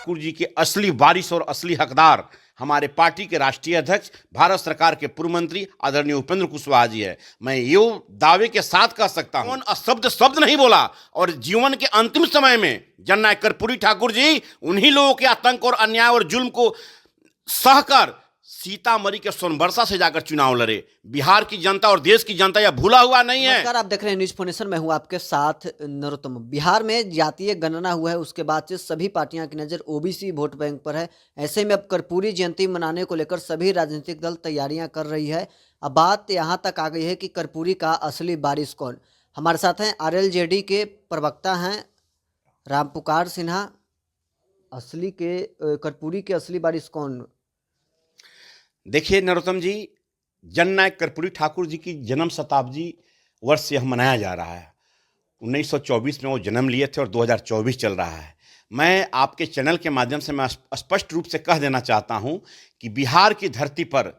ठाकुर जी के असली वारिस और असली हकदार हमारे पार्टी के राष्ट्रीय अध्यक्ष, भारत सरकार के पूर्व मंत्री आदरणीय उपेंद्र कुशवाहा जी है। मैं यो दावे के साथ कह सकता हूं, शब्द नहीं बोला और जीवन के अंतिम समय में जननायक कर्पूरी ठाकुर जी उन्हीं लोगों के आतंक और अन्याय और जुल्म को सहकर सीतामढ़ी के सोनबरसा से जाकर चुनाव लड़े। बिहार की जनता और देश की जनता यह भूला हुआ नहीं है। नमस्कार, आप देख रहे हैं न्यूज फोनेशन। मैं हूं आपके साथ नरोत्तम। बिहार में जातीय गणना हुआ है, उसके बाद से सभी पार्टियां की नज़र ओबीसी वोट बैंक पर है। ऐसे में अब कर्पूरी जयंती मनाने को लेकर सभी राजनीतिक दल तैयारियां कर रही है। अब बात यहां तक आ गई है कि कर्पूरी का असली वारिस कौन। हमारे साथ हैं आरएलजेडी के प्रवक्ता हैं रामपुकार सिन्हा। कर्पूरी के असली वारिस कौन? देखिए नरोत्तम जी, जननायक कर्पूरी ठाकुर जी की जन्म शताब्दी वर्ष यह मनाया जा रहा है। 1924 में वो जन्म लिए थे और 2024 चल रहा है। मैं आपके चैनल के माध्यम से मैं स्पष्ट रूप से कह देना चाहता हूं कि बिहार की धरती पर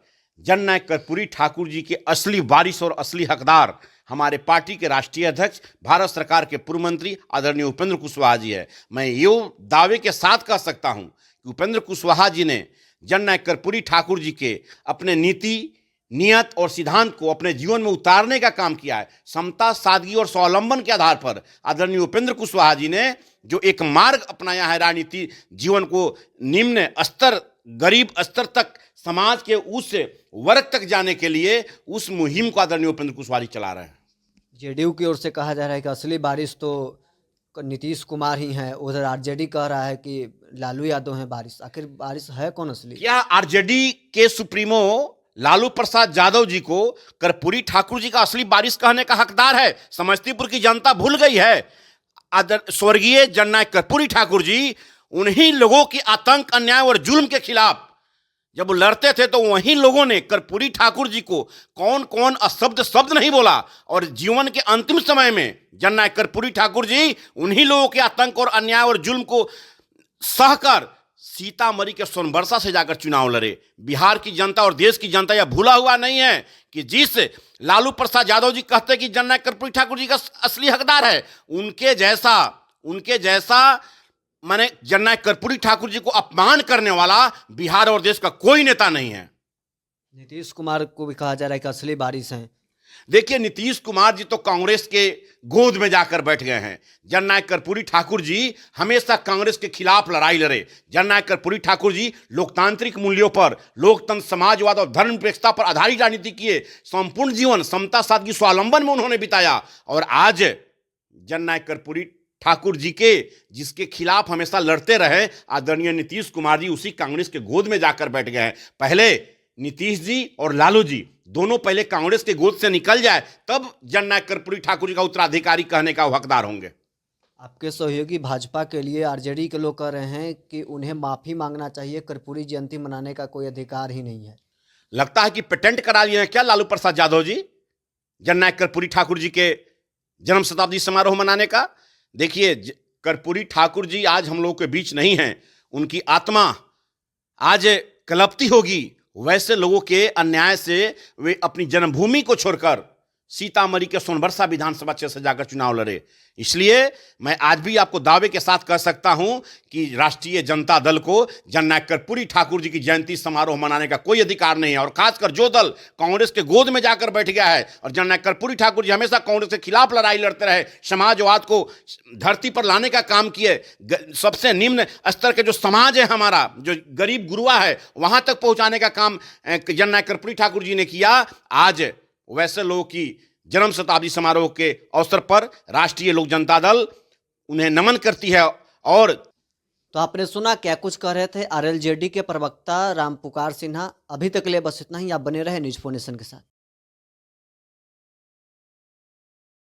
जननायक कर्पूरी ठाकुर जी के असली वारिस और असली हकदार हमारे पार्टी के राष्ट्रीय अध्यक्ष, भारत सरकार के पूर्व मंत्री आदरणीय उपेंद्र कुशवाहा जी है। मैं यो दावे के साथ कह सकता हूं कि उपेंद्र कुशवाहा जी ने जननायक कर्पूरी ठाकुर जी के अपने नीति, नियत और सिद्धांत को अपने जीवन में उतारने का काम किया है। समता, सादगी और स्वावलंबन के आधार पर आदरणीय उपेंद्र कुशवाहा जी ने जो एक मार्ग अपनाया है, राजनीति जीवन को निम्न स्तर, गरीब स्तर तक, समाज के उस वर्ग तक जाने के लिए उस मुहिम को आदरणीय उपेंद्र कुशवाहा जी चला रहे हैं। जेडीयू की ओर से कहा जा रहा है कि असली वारिस तो नीतीश कुमार ही हैं। उधर आरजेडी कह रहा है कि लालू यादव हैं वारिस। आखिर वारिस है कौन असली? क्या आरजेडी के सुप्रीमो लालू प्रसाद यादव जी को कर्पूरी ठाकुर जी का असली वारिस कहने का हकदार है? समस्तीपुर की जनता भूल गई है। स्वर्गीय जननायक कर्पूरी ठाकुर जी उन्हीं लोगों की आतंक, अन्याय और जुल्म के खिलाफ जब वो लड़ते थे तो वहीं लोगों ने कर्पूरी ठाकुर जी को कौन कौन शब्द नहीं बोला और जीवन के अंतिम समय में जननायक कर्पूरी ठाकुर जी उन्हीं लोगों के आतंक और अन्याय और जुल्म को सहकर सीतामढ़ी के सोनबरसा से जाकर चुनाव लड़े। बिहार की जनता और देश की जनता यह भूला हुआ नहीं है कि जिस लालू प्रसाद यादव जी कहते कि जननायक कर्पूरी ठाकुर जी का असली हकदार है, उनके जैसा माने जननायक कर्पूरी ठाकुर जी को अपमान करने वाला बिहार और देश का कोई नेता नहीं है। नीतीश कुमार को भी कहा जा रहा है कि असली वारिस हैं। देखिए, नीतीश कुमार जी तो कांग्रेस के गोद में जाकर बैठ गए हैं। जननायक कर्पूरी ठाकुर जी हमेशा कांग्रेस के खिलाफ लड़ाई लड़े। जननायक कर्पूरी ठाकुर जी लोकतांत्रिक मूल्यों पर, लोकतंत्र, समाजवाद और धर्मनिरपेक्षता पर आधारित राजनीति किए। संपूर्ण जीवन समता, सादगी, स्वावलंबन में उन्होंने बिताया और आज जननायक कर्पूरी ठाकुर जी के जिसके खिलाफ हमेशा लड़ते रहे आदरणीय नीतीश कुमार जी उसी कांग्रेस के गोद में जाकर बैठ गए हैं। पहले नीतीश जी और लालू जी दोनों पहले कांग्रेस के गोद से निकल जाए, तब जननायक कर्पूरी ठाकुर जी का उत्तराधिकारी कहने का हकदार होंगे। आपके सहयोगी भाजपा के लिए आरजेडी के लोग कह रहे हैं कि उन्हें माफी मांगना चाहिए, कर्पूरी जयंती मनाने का कोई अधिकार ही नहीं है। लगता है कि पेटेंट करा लिए हैं क्या लालू प्रसाद यादव जी जननायक कर्पूरी ठाकुर जी के जन्म शताब्दी समारोह मनाने का? देखिए, कर्पूरी ठाकुर जी आज हम लोगों के बीच नहीं हैं। उनकी आत्मा आज कलपती होगी वैसे लोगों के अन्याय से वे अपनी जन्मभूमि को छोड़कर सीतामढ़ी के सोनबरसा विधानसभा क्षेत्र से जाकर चुनाव लड़े। इसलिए मैं आज भी आपको दावे के साथ कह सकता हूं कि राष्ट्रीय जनता दल को जननायक कर्पूरी ठाकुर जी की जयंती समारोह मनाने का कोई अधिकार नहीं है। और खासकर जो दल कांग्रेस के गोद में जाकर बैठ गया है और जननायक कर्पूरी ठाकुर जी हमेशा कांग्रेस के खिलाफ लड़ाई लड़ते रहे, समाजवाद को धरती पर लाने का काम किए, सबसे निम्न स्तर के जो समाज है हमारा, जो गरीब गुरुआ है, वहां तक पहुंचाने का काम जननायक कर्पूरी ठाकुर जी ने किया। आज वैसे लोगों की जन्म शताब्दी समारोह के अवसर पर राष्ट्रीय लोक जनता दल उन्हें नमन करती है। और तो आपने सुना क्या कुछ कह रहे थे आरएलजेडी के प्रवक्ता रामपुकार सिन्हा। अभी तक के लिए बस इतना ही। आप बने रहे न्यूज फोनेशन के साथ।